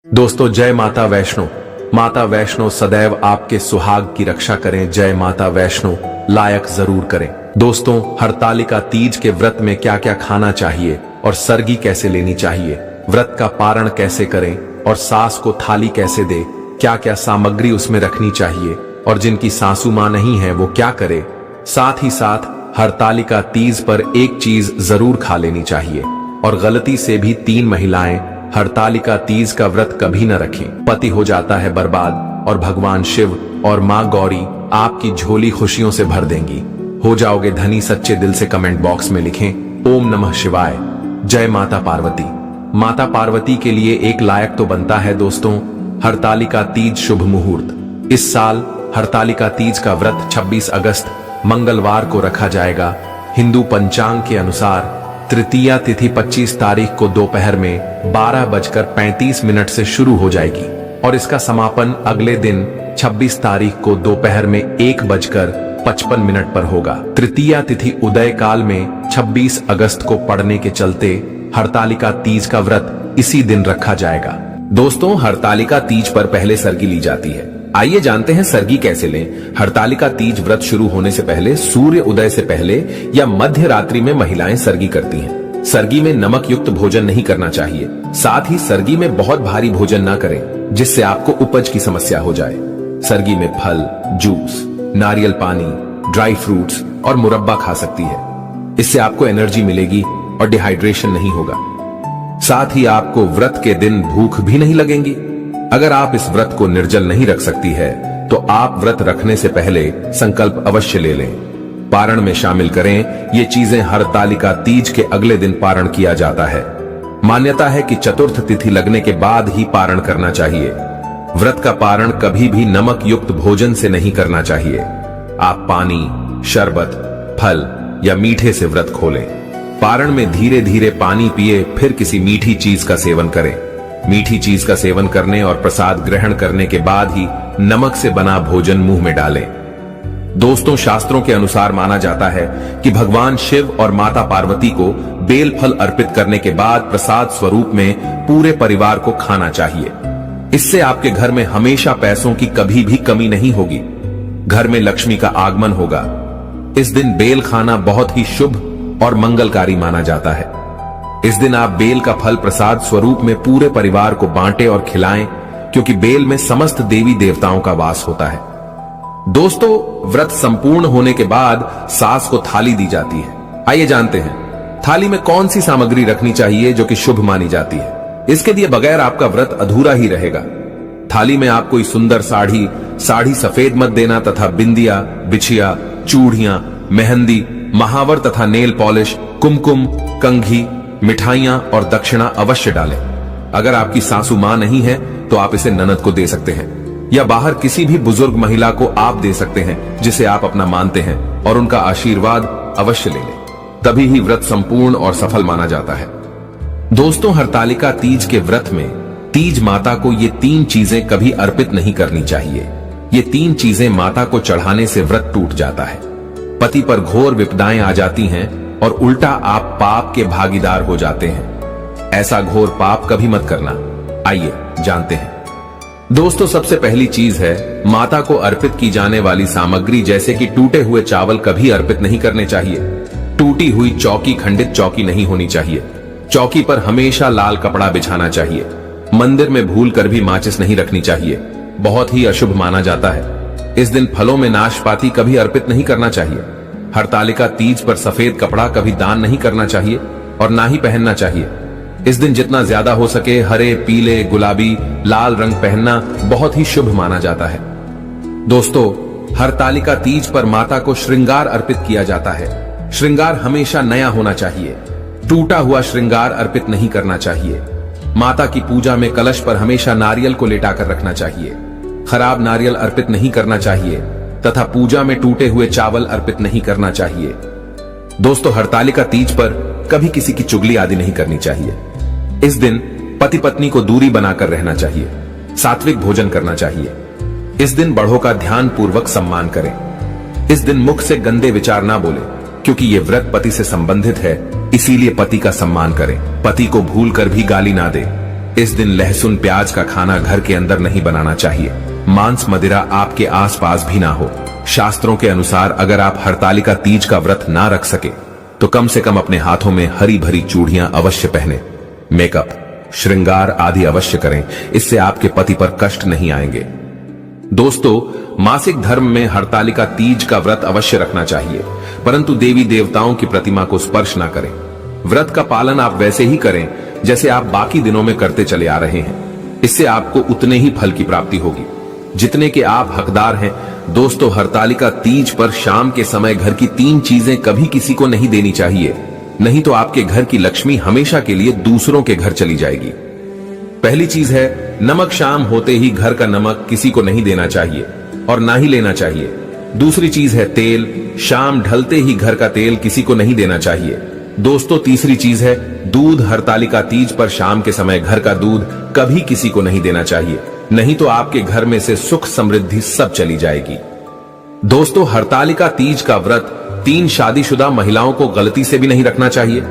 दोस्तों जय माता वैष्णो। माता वैष्णो सदैव आपके सुहाग की रक्षा करें। जय माता वैष्णो लायक जरूर करें। दोस्तों हरतालिका तीज के व्रत में क्या क्या खाना चाहिए और सरगी कैसे लेनी चाहिए, व्रत का पारण कैसे करें और सास को थाली कैसे दे, क्या क्या सामग्री उसमें रखनी चाहिए और जिनकी सासू मां नहीं है वो क्या करे। साथ ही साथ हरतालिका तीज पर एक चीज जरूर खा लेनी चाहिए और गलती से भी 3 महिलाएं हरतालिका तीज का व्रत कभी न रखें। पति हो जाता है बर्बाद और भगवान शिव और मां गौरी आपकी झोली खुशियों से भर देंगी। हो जाओगे धनी सच्चे दिल से कमेंट बॉक्स में लिखें ओम नमः शिवाय। जय माता पार्वती। माता पार्वती के लिए एक लायक तो बनता है दोस्तों हरतालिका तीज शुभ मुहूर्त। इस साल हरतालिका तीज का व्रत 26 अगस्त मंगलवार को रखा जाएगा। हिंदू पंचांग के अनुसार तृतीया तिथि 25 तारीख को दोपहर में 12:35 से शुरू हो जाएगी और इसका समापन अगले दिन 26 तारीख को दोपहर में 1:55 पर होगा। तृतीया तिथि उदय काल में 26 अगस्त को पड़ने के चलते हरतालिका तीज का व्रत इसी दिन रखा जाएगा। दोस्तों हरतालिका तीज पर पहले सरगी ली जाती है। आइए जानते हैं सरगी कैसे लें। हरतालिका तीज व्रत शुरू होने से पहले सूर्य उदय से पहले या मध्य रात्रि में महिलाएं सरगी करती हैं। सरगी में नमक युक्त भोजन नहीं करना चाहिए। साथ ही सरगी में बहुत भारी भोजन ना करें जिससे आपको उपज की समस्या हो जाए। सरगी में फल, जूस, नारियल पानी, ड्राई फ्रूट्स और मुरब्बा खा सकती है। इससे आपको एनर्जी मिलेगी और डिहाइड्रेशन नहीं होगा। साथ ही आपको व्रत के दिन भूख भी नहीं लगेगी। अगर आप इस व्रत को निर्जल नहीं रख सकती है तो आप व्रत रखने से पहले संकल्प अवश्य ले लें। पारण में शामिल करें ये चीजें। हरतालिका तीज के अगले दिन पारण किया जाता है। मान्यता है कि चतुर्थ तिथि लगने के बाद ही पारण करना चाहिए। व्रत का पारण कभी भी नमक युक्त भोजन से नहीं करना चाहिए। आप पानी, शरबत, फल या मीठे से व्रत खोलें। पारण में धीरे धीरे पानी पिए, फिर किसी मीठी चीज का सेवन करें। मीठी चीज का सेवन करने और प्रसाद ग्रहण करने के बाद ही नमक से बना भोजन मुंह में डालें। दोस्तों शास्त्रों के अनुसार माना जाता है कि भगवान शिव और माता पार्वती को बेल फल अर्पित करने के बाद प्रसाद स्वरूप में पूरे परिवार को खाना चाहिए। इससे आपके घर में हमेशा पैसों की कभी भी कमी नहीं होगी। घर में लक्ष्मी का आगमन होगा। इस दिन बेल खाना बहुत ही शुभ और मंगलकारी माना जाता है। इस दिन आप बेल का फल प्रसाद स्वरूप में पूरे परिवार को बांटें और खिलाएं, क्योंकि बेल में समस्त देवी देवताओं का वास होता है। दोस्तों व्रत संपूर्ण होने के बाद सास को थाली दी जाती है। आइए जानते हैं थाली में कौन सी सामग्री रखनी चाहिए जो कि शुभ मानी जाती है। इसके दिए बगैर आपका व्रत अधूरा ही रहेगा। थाली में आप कोई सुंदर साड़ी सफेद मत देना तथा बिंदिया, बिछिया, चूड़ियां, मेहंदी, महावर तथा नेल पॉलिश, कुमकुम, कंघी, मिठाइयां और दक्षिणा अवश्य डालें। अगर आपकी सासू मां नहीं है तो आप इसे ननद को दे सकते हैं या बाहर किसी भी बुजुर्ग महिला को आप दे सकते हैं जिसे आप अपना मानते हैं और उनका आशीर्वाद अवश्य ले लें। तभी ही व्रत संपूर्ण और सफल माना जाता है। दोस्तों हरतालिका तीज के व्रत में तीज माता को ये 3 चीजें कभी अर्पित नहीं करनी चाहिए। ये 3 चीजें माता को चढ़ाने से व्रत टूट जाता है। पति पर घोर विपदाएं आ जाती हैं और उल्टा आप पाप के भागीदार हो जाते हैं। ऐसा घोर पाप कभी मत करना। आइए जानते हैं। दोस्तों सबसे पहली चीज है माता को अर्पित की जाने वाली सामग्री जैसे कि टूटे हुए चावल कभी अर्पित नहीं करने चाहिए। टूटी हुई चौकी खंडित चौकी नहीं होनी चाहिए। चौकी पर हमेशा लाल कपड़ा बिछाना चाहिए। मंदिर में भूल कर भी माचिस नहीं रखनी चाहिए, बहुत ही अशुभ माना जाता है। इस दिन फलों में नाशपाती कभी अर्पित नहीं करना चाहिए। हरतालिका तीज पर सफेद कपड़ा कभी दान नहीं करना चाहिए और ना ही पहनना चाहिए। इस दिन जितना ज्यादा हो सके हरे, पीले, गुलाबी, लाल रंग पहनना बहुत ही शुभ माना जाता है। दोस्तों हरतालिका तीज पर माता को श्रृंगार अर्पित किया जाता है। श्रृंगार हमेशा नया होना चाहिए। टूटा हुआ श्रृंगार अर्पित नहीं करना चाहिए। माता की पूजा में कलश पर हमेशा नारियल को लेटाकर रखना चाहिए। खराब नारियल अर्पित नहीं करना चाहिए तथा पूजा में टूटे हुए चावल अर्पित नहीं करना चाहिए। दोस्तों हरतालिका तीज पर कभी किसी की चुगली आदि नहीं करनी चाहिए। इस दिन पति पत्नी को दूरी बनाकर रहना चाहिए। सात्विक भोजन करना चाहिए। इस दिन बड़ों का ध्यान पूर्वक सम्मान करें। इस दिन मुख से गंदे विचार ना बोले, क्योंकि ये व्रत पति से संबंधित है, इसीलिए पति का सम्मान करें। पति को भूल कर भी गाली ना दे। इस दिन लहसुन प्याज का खाना घर के अंदर नहीं बनाना चाहिए। मांस मदिरा आपके आसपास भी ना हो। शास्त्रों के अनुसार अगर आप हरतालिका तीज का व्रत ना रख सके तो कम से कम अपने हाथों में हरी भरी चूड़ियां अवश्य पहने। मेकअप, श्रृंगार आदि अवश्य करें, इससे आपके पति पर कष्ट नहीं आएंगे। दोस्तों, मासिक धर्म में हरतालिका तीज का व्रत अवश्य रखना चाहिए, परंतु देवी देवताओं की प्रतिमा को स्पर्श ना करें। व्रत का पालन आप वैसे ही करें जैसे आप बाकी दिनों में करते चले आ रहे हैं। इससे आपको उतने ही फल की प्राप्ति होगी जितने के आप हकदार हैं। दोस्तों, हरतालिका तीज पर शाम के समय घर की 3 चीजें कभी किसी को नहीं देनी चाहिए, नहीं तो आपके घर की लक्ष्मी हमेशा के लिए दूसरों के घर चली जाएगी। पहली चीज है नमक। शाम होते ही घर का नमक किसी को नहीं देना चाहिए और ना ही लेना चाहिए। दूसरी चीज है तेल। शाम ढलते ही घर का तेल किसी को नहीं देना चाहिए। दोस्तों, तीसरी चीज है दूध। हरतालिका तीज पर शाम के समय घर का दूध कभी किसी को नहीं देना चाहिए, नहीं तो आपके घर में से सुख समृद्धि सब चली जाएगी। दोस्तों, हरतालिका तीज का व्रत 3 शादीशुदा महिलाओं को गलती से भी नहीं रखना चाहिए।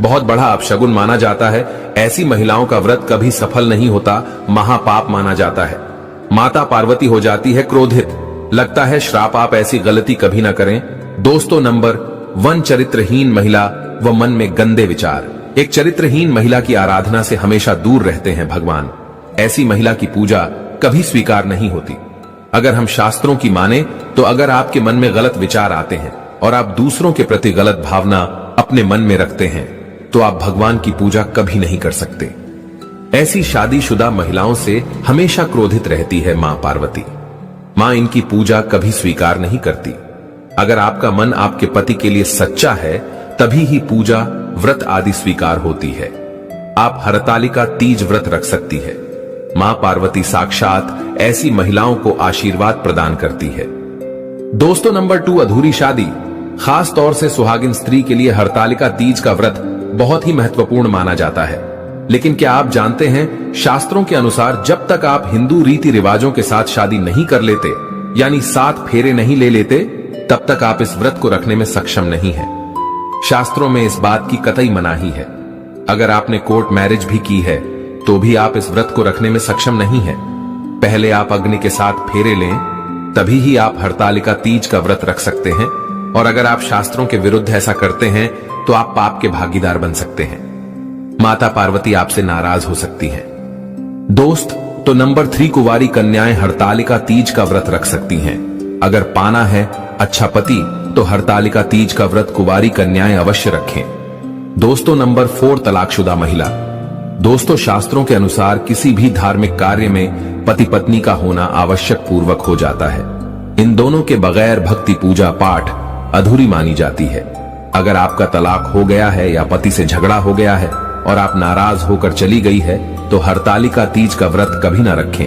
बहुत बड़ा अपशगुन माना जाता है। ऐसी महिलाओं का व्रत कभी सफल नहीं होता, महापाप माना जाता है। माता पार्वती हो जाती है क्रोधित, लगता है श्राप। आप ऐसी गलती कभी ना करें। दोस्तों, नंबर 1, चरित्रहीन महिला व मन में गंदे विचार। एक चरित्रहीन महिला की आराधना से हमेशा दूर रहते हैं भगवान। ऐसी महिला की पूजा कभी स्वीकार नहीं होती। अगर हम शास्त्रों की माने तो अगर आपके मन में गलत विचार आते हैं और आप दूसरों के प्रति गलत भावना अपने मन में रखते हैं तो आप भगवान की पूजा कभी नहीं कर सकते। ऐसी शादीशुदा महिलाओं से हमेशा क्रोधित रहती है मां पार्वती। मां इनकी पूजा कभी स्वीकार नहीं करती। अगर आपका मन आपके पति के लिए सच्चा है तभी ही पूजा, व्रत आदि स्वीकार होती है। आप हरतालिका तीज व्रत रख सकती है। मां पार्वती साक्षात ऐसी महिलाओं को आशीर्वाद प्रदान करती है। दोस्तों, नंबर 2, अधूरी शादी। खास तौर से सुहागिन स्त्री के लिए हरतालिका तीज का व्रत बहुत ही महत्वपूर्ण माना जाता है। लेकिन क्या आप जानते हैं, शास्त्रों के अनुसार जब तक आप हिंदू रीति रिवाजों के साथ शादी नहीं कर लेते, यानी 7 फेरे नहीं ले लेते, तब तक आप इस व्रत को रखने में सक्षम नहीं है। शास्त्रों में इस बात की कतई मनाही है। अगर आपने कोर्ट मैरिज भी की है तो भी आप इस व्रत को रखने में सक्षम नहीं है। पहले आप अग्नि के साथ फेरे लें, तभी ही आप हरतालिका तीज का व्रत रख सकते हैं। और अगर आप शास्त्रों के विरुद्ध ऐसा करते हैं तो आप पाप के भागीदार बन सकते हैं। माता पार्वती आपसे नाराज हो सकती हैं। दोस्त, तो नंबर 3, कुंवारी कन्याएं हरतालिका तीज का व्रत रख सकती हैं। अगर पाना है अच्छा पति तो हरतालिका तीज का व्रत कुंवारी कन्याएं अवश्य रखें। दोस्तों, नंबर 4, तलाकशुदा महिला। दोस्तों, शास्त्रों के अनुसार किसी भी धार्मिक कार्य में पति पत्नी का होना आवश्यक पूर्वक हो जाता है। इन दोनों के बगैर भक्ति पूजा पाठ अधूरी मानी जाती है। अगर आपका तलाक हो गया है या पति से झगड़ा हो गया है और आप नाराज होकर चली गई है तो हरतालिका तीज का व्रत कभी ना रखें,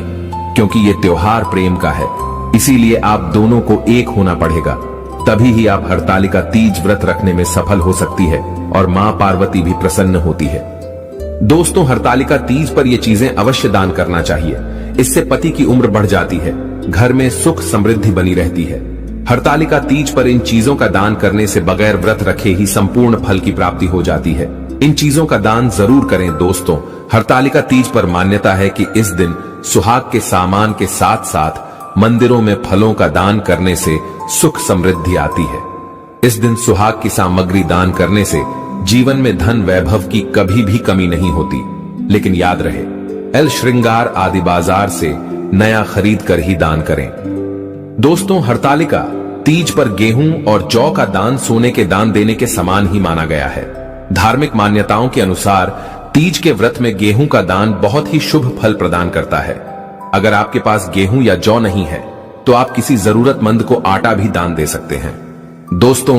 क्योंकि ये त्योहार प्रेम का है। इसीलिए आप दोनों को एक होना पड़ेगा, तभी ही आप हरतालिका तीज व्रत रखने में सफल हो सकती है और मां पार्वती भी प्रसन्न होती है। दोस्तों, हरतालिका तीज पर ये चीजें अवश्य दान करना चाहिए। इससे पति की उम्र बढ़ जाती है, घर में सुख समृद्धि बनी रहती है। हरतालिका तीज पर इन चीजों का दान करने से बगैर व्रत रखे ही संपूर्ण फल की प्राप्ति हो जाती है। इन चीजों का दान जरूर करें। दोस्तों, हरतालिका तीज पर मान्यता है कि इस दिन सुहाग के सामान के साथ साथ मंदिरों में फलों का दान करने से सुख समृद्धि आती है। इस दिन सुहाग की सामग्री दान करने से जीवन में धन वैभव की कभी भी कमी नहीं होती। लेकिन याद रहे, एल श्रृंगार आदि बाजार से नया खरीद कर ही दान करें। दोस्तों, हरतालिका तीज पर गेहूं और जौ का दान सोने के दान देने के समान ही माना गया है। धार्मिक मान्यताओं के अनुसार तीज के व्रत में गेहूं का दान बहुत ही शुभ फल प्रदान करता है। अगर आपके पास गेहूं या जौ नहीं है तो आप किसी जरूरतमंद को आटा भी दान दे सकते हैं। दोस्तों,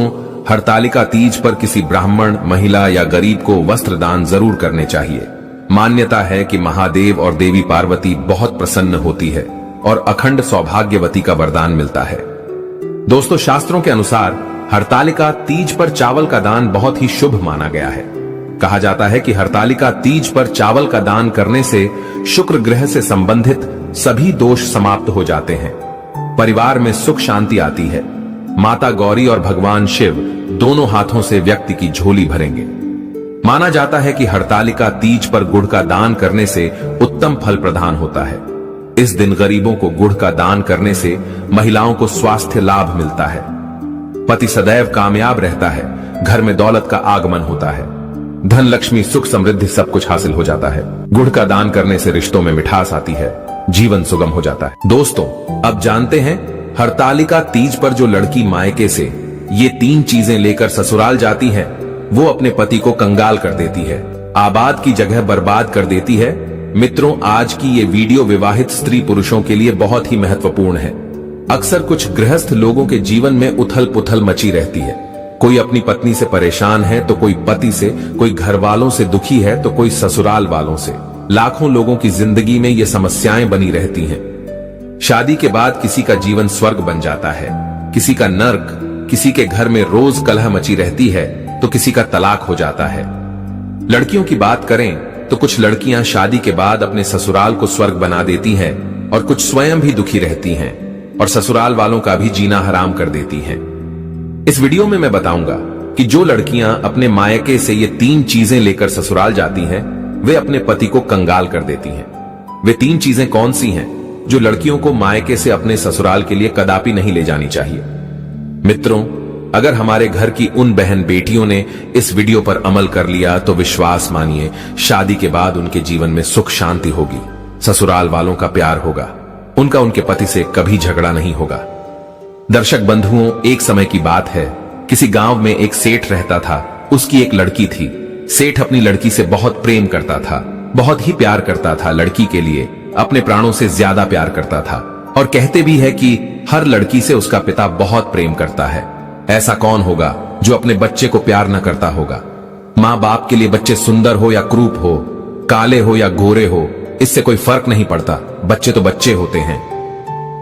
हरतालिका तीज पर किसी ब्राह्मण, महिला या गरीब को वस्त्र दान जरूर करने चाहिए। मान्यता है कि महादेव और देवी पार्वती बहुत प्रसन्न होती है और अखंड सौभाग्यवती का वरदान मिलता है। दोस्तों, शास्त्रों के अनुसार हरतालिका तीज पर चावल का दान बहुत ही शुभ माना गया है। कहा जाता है कि हरतालिका तीज पर चावल का दान करने से शुक्र ग्रह से संबंधित सभी दोष समाप्त हो जाते हैं, परिवार में सुख शांति आती है, माता गौरी और भगवान शिव दोनों हाथों से व्यक्ति की झोली भरेंगे। माना जाता है कि हरतालिका तीज पर गुड़ का दान करने से उत्तम फल प्रदान होता है। इस दिन गरीबों को गुड़ का दान करने से महिलाओं को स्वास्थ्य लाभ मिलता है, पति सदैव कामयाब रहता है, घर में दौलत का आगमन होता है, धन लक्ष्मी सुख समृद्धि सब कुछ हासिल हो जाता है। गुड़ का दान करने से रिश्तों में मिठास आती है, जीवन सुगम हो जाता है। दोस्तों, अब जानते हैं हरतालिका तीज पर जो लड़की मायके से ये 3 चीजें लेकर ससुराल जाती है, वो अपने पति को कंगाल कर देती है, आबाद की जगह बर्बाद कर देती है। मित्रों, आज की ये वीडियो विवाहित स्त्री पुरुषों के लिए बहुत ही महत्वपूर्ण है। अक्सर कुछ गृहस्थ लोगों के जीवन में उथल पुथल मची रहती है। कोई अपनी पत्नी से परेशान है तो कोई पति से, कोई घर वालों से दुखी है तो कोई ससुराल वालों से। लाखों लोगों की जिंदगी में ये समस्याएं बनी रहती हैं। शादी के बाद किसी का जीवन स्वर्ग बन जाता है, किसी का नर्क, किसी के घर में रोज कलह मची रहती है तो किसी का तलाक हो जाता है। लड़कियों की बात करें तो कुछ लड़कियां शादी के बाद अपने ससुराल को स्वर्ग बना देती हैं और कुछ स्वयं भी दुखी रहती हैं और ससुराल वालों का भी जीना हराम कर देती हैं। इस वीडियो में मैं बताऊंगा कि जो लड़कियां अपने मायके से ये 3 चीजें लेकर ससुराल जाती हैं, वे अपने पति को कंगाल कर देती हैं। वे 3 चीजें कौन सी हैं जो लड़कियों को मायके से अपने ससुराल के लिए कदापि नहीं ले जानी चाहिए। मित्रों, अगर हमारे घर की उन बहन बेटियों ने इस वीडियो पर अमल कर लिया तो विश्वास मानिए, शादी के बाद उनके जीवन में सुख शांति होगी, ससुराल वालों का प्यार होगा, उनका उनके पति से कभी झगड़ा नहीं होगा। दर्शक बंधुओं, एक समय की बात है, किसी गांव में एक सेठ रहता था। उसकी एक लड़की थी। सेठ अपनी लड़की से बहुत प्रेम करता था, बहुत ही प्यार करता था। लड़की के लिए अपने प्राणों से ज्यादा प्यार करता था और कहते भी है कि हर लड़की से उसका पिता बहुत प्रेम करता है। ऐसा कौन होगा जो अपने बच्चे को प्यार न करता होगा। माँ बाप के लिए बच्चे सुंदर हो या क्रूप हो, काले हो या गोरे हो, इससे कोई फर्क नहीं पड़ता, बच्चे तो बच्चे होते हैं।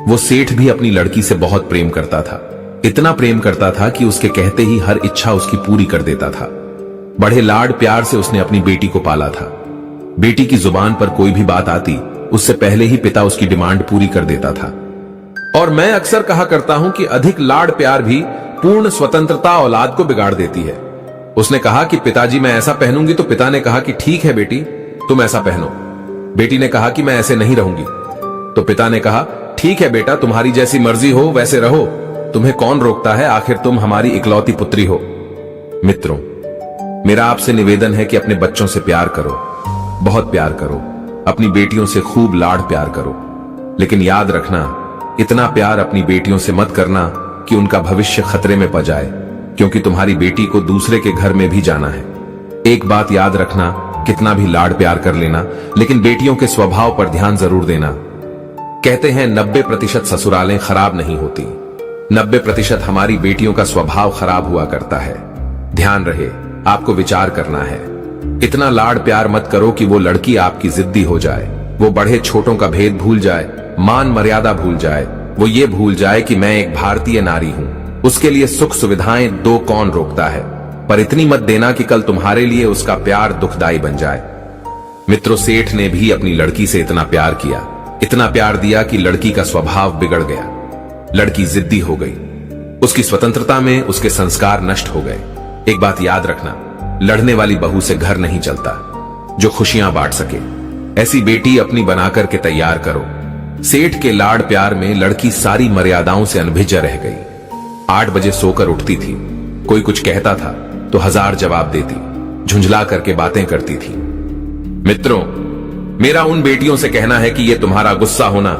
वो सेठ भी अपनी लड़की से बहुत प्रेम करता था। इतना प्रेम करता था कि उसके कहते ही हर इच्छा उसकी पूरी कर देता था। बड़े लाड प्यार से उसने अपनी बेटी को पाला था। बेटी की जुबान पर कोई भी बात आती, उससे पहले ही पिता उसकी डिमांड पूरी कर देता था। और मैं अक्सर कहा करता हूं कि अधिक लाड प्यार भी पूर्ण स्वतंत्रता औलाद को बिगाड़ देती है। उसने कहा कि पिताजी मैं ऐसा पहनूंगी, तो पिता ने कहा कि ठीक है बेटी, तुम ऐसा पहनो। बेटी ने कहा कि मैं ऐसे नहीं रहूंगी, तो पिता ने कहा ठीक है बेटा, तुम्हारी जैसी मर्जी हो वैसे रहो, तुम्हें कौन रोकता है, आखिर तुम हमारी इकलौती पुत्री हो। मित्रों, मेरा आपसे निवेदन है कि अपने बच्चों से प्यार करो, बहुत प्यार करो, अपनी बेटियों से खूब लाड प्यार करो। लेकिन याद रखना, इतना प्यार अपनी बेटियों से मत करना कि उनका भविष्य खतरे में पड़ जाए, क्योंकि तुम्हारी बेटी को दूसरे के घर में भी जाना है। एक बात याद रखना, कितना भी लाड प्यार कर लेना, लेकिन बेटियों के स्वभाव पर ध्यान जरूर देना। कहते हैं 90% ससुरालें खराब नहीं होती, 90% हमारी बेटियों का स्वभाव खराब हुआ करता है। ध्यान रहे, आपको विचार करना है। इतना लाड प्यार मत करो कि वो लड़की आपकी जिद्दी हो जाए, वो बड़े छोटों का भेद भूल जाए, मान मर्यादा भूल जाए, वो ये भूल जाए कि मैं एक भारतीय नारी हूं, उसके लिए सुख सुविधाएं दो कौन रोकता है। पर इतनी मत देना कि कल तुम्हारे लिए उसका प्यार दुखदाई बन जाए। मित्रों, सेठ ने भी अपनी लड़की से इतना प्यार किया, इतना प्यार दिया कि लड़की का स्वभाव बिगड़ गया। लड़की जिद्दी हो गई, उसकी स्वतंत्रता में उसके संस्कार नष्ट हो गए। एक बात याद रखना, लड़ने वाली बहू से घर नहीं चलता, जो खुशियां बांट सके ऐसी बेटी अपनी बनाकर के तैयार करो। सेठ के लाड प्यार में लड़की सारी मर्यादाओं से अनभिज्ञ रह गई। 8 बजे सोकर उठती थी, कोई कुछ कहता था तो 1000 जवाब देती, झुंझला करके बातें करती थी। मित्रों, मेरा उन बेटियों से कहना है कि ये तुम्हारा गुस्सा होना,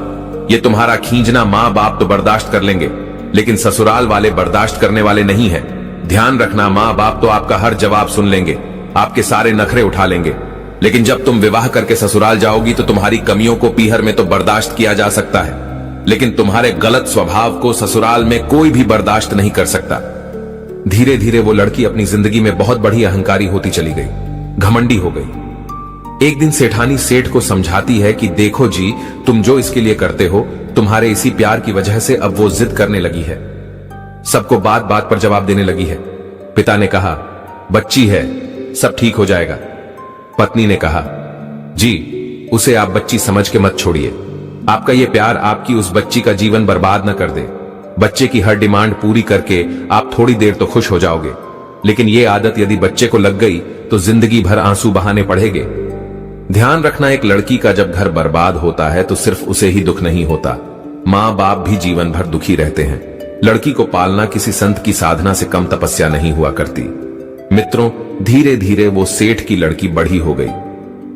ये तुम्हारा खींचना मां बाप तो बर्दाश्त कर लेंगे, लेकिन ससुराल वाले बर्दाश्त करने वाले नहीं है। ध्यान रखना, मां बाप तो आपका हर जवाब सुन लेंगे, आपके सारे नखरे उठा लेंगे, लेकिन जब तुम विवाह करके ससुराल जाओगी तो तुम्हारी कमियों को पीहर में तो बर्दाश्त किया जा सकता है, लेकिन तुम्हारे गलत स्वभाव को ससुराल में कोई भी बर्दाश्त नहीं कर सकता। धीरे धीरे वो लड़की अपनी जिंदगी में बहुत बड़ी अहंकारी होती चली गई, घमंडी हो गई। एक दिन सेठानी सेठ को समझाती है कि देखो जी, तुम जो इसके लिए करते हो, तुम्हारे इसी प्यार की वजह से अब वो जिद करने लगी है, सबको बात बात पर जवाब देने लगी है। पिता ने कहा, बच्ची है, सब ठीक हो जाएगा। पत्नी ने कहा, जी, उसे आप बच्ची समझ के मत छोड़िए, आपका ये प्यार आपकी उस बच्ची का जीवन बर्बाद न कर दे। बच्चे की हर डिमांड पूरी करके आप थोड़ी देर तो खुश हो जाओगे, लेकिन ये आदत यदि बच्चे को लग गई तो जिंदगी भर आंसू बहाने पड़ेंगे। ध्यान रखना, एक लड़की का जब घर बर्बाद होता है तो सिर्फ उसे ही दुख नहीं होता, माँ बाप भी जीवन भर दुखी रहते हैं। लड़की को पालना किसी संत की साधना से कम तपस्या नहीं हुआ करती। मित्रों, धीरे धीरे वो सेठ की लड़की बड़ी हो गई।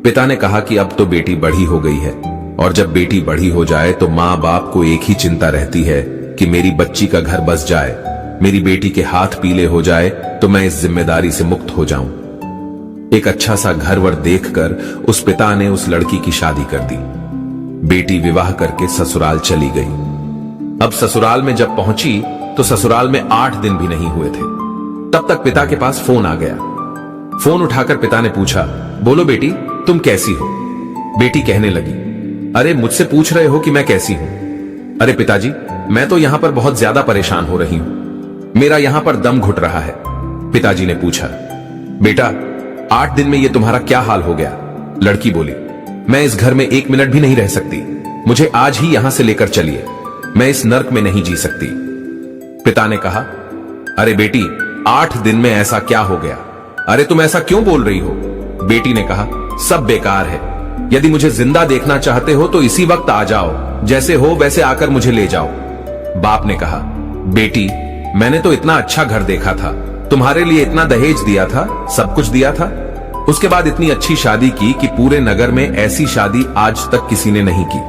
पिता ने कहा कि अब तो बेटी बड़ी हो गई है, और जब बेटी बड़ी हो जाए तो माँ बाप को एक ही चिंता रहती है कि मेरी बच्ची का घर बस जाए, मेरी बेटी के हाथ पीले हो जाए तो मैं इस जिम्मेदारी से मुक्त हो जाऊं। एक अच्छा सा घर वर देखकर उस पिता ने उस लड़की की शादी कर दी। बेटी विवाह करके ससुराल चली गई। अब ससुराल में जब पहुंची तो ससुराल में 8 दिन भी नहीं हुए थे, तब तक पिता के पास फोन आ गया। फोन उठाकर पिता ने पूछा, बोलो बेटी, तुम कैसी हो? बेटी कहने लगी, अरे मुझसे पूछ रहे हो कि मैं कैसी हूं? अरे पिताजी, मैं तो यहां पर बहुत ज्यादा परेशान हो रही हूं, मेरा यहां पर दम घुट रहा है। पिताजी ने पूछा, बेटा 8 दिन में ये तुम्हारा क्या हाल हो गया? लड़की बोली, मैं इस घर में 1 मिनट भी नहीं रह सकती, मुझे आज ही यहां से लेकर चलिए, मैं इस नर्क में नहीं जी सकती। पिता ने कहा, अरे बेटी, 8 दिन में ऐसा क्या हो गया? अरे तुम ऐसा क्यों बोल रही हो? बेटी ने कहा, सब बेकार है, यदि मुझे जिंदा देखना चाहते हो तो इसी वक्त आ जाओ, जैसे हो वैसे आकर मुझे ले जाओ। बाप ने कहा, बेटी, मैंने तो इतना अच्छा घर देखा था, तुम्हारे लिए इतना दहेज दिया था, सब कुछ दिया था, उसके बाद इतनी अच्छी शादी की कि पूरे नगर में ऐसी शादी आज तक किसी ने नहीं की,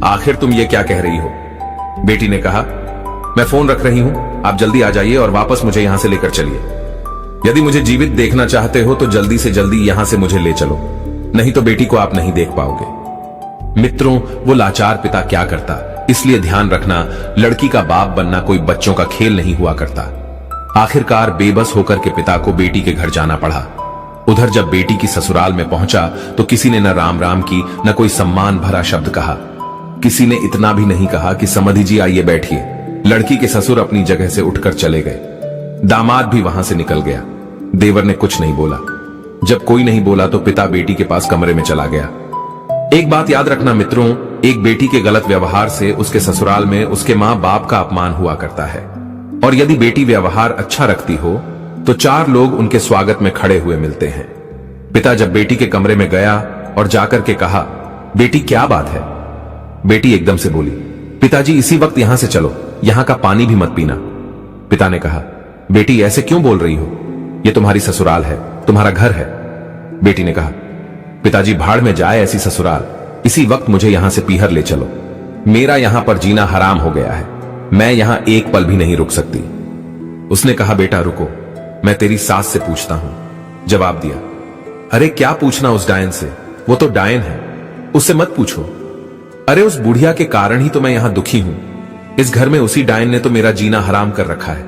आखिर तुम ये क्या कह रही हो? बेटी ने कहा, मैं फोन रख रही हूं, आप जल्दी आ जाइए और वापस मुझे यहां से लेकर चलिए। यदि मुझे जीवित देखना चाहते हो तो जल्दी से जल्दी यहां से मुझे ले चलो, नहीं तो बेटी को आप नहीं देख पाओगे। मित्रों, वो लाचार पिता क्या करता, इसलिए ध्यान रखना, लड़की का बाप बनना कोई बच्चों का खेल नहीं हुआ करता। आखिरकार बेबस होकर के पिता को बेटी के घर जाना पड़ा। उधर जब बेटी की ससुराल में पहुंचा तो किसी ने न राम राम की, न कोई सम्मान भरा शब्द कहा। किसी ने इतना भी नहीं कहा कि समधि जी आइए बैठिए। लड़की के ससुर अपनी जगह से उठकर चले गए। दामाद भी वहां से निकल गया। देवर ने कुछ नहीं बोला। जब कोई नहीं बोला तो पिता बेटी के पास कमरे में चला गया। एक बात याद रखना मित्रों, एक बेटी के गलत व्यवहार से उसके ससुराल में उसके मां बाप का अपमान हुआ करता है, और यदि बेटी व्यवहार अच्छा रखती हो तो 4 लोग उनके स्वागत में खड़े हुए मिलते हैं। पिता जब बेटी के कमरे में गया और जाकर के कहा, बेटी क्या बात है? बेटी एकदम से बोली, पिताजी इसी वक्त यहां से चलो, यहां का पानी भी मत पीना। पिता ने कहा, बेटी ऐसे क्यों बोल रही हो? ये तुम्हारी ससुराल है, तुम्हारा घर है। बेटी ने कहा, पिताजी भाड़ में जाए ऐसी ससुराल, इसी वक्त मुझे यहां से पीहर ले चलो, मेरा यहां पर जीना हराम हो गया है, मैं यहां एक पल भी नहीं रुक सकती। उसने कहा, बेटा रुको, मैं तेरी सास से पूछता हूं। जवाब दिया, अरे क्या पूछना उस डायन से, वो तो डायन है, उससे मत पूछो। अरे उस बुढ़िया के कारण ही तो मैं यहां दुखी हूं, इस घर में उसी डायन ने तो मेरा जीना हराम कर रखा है।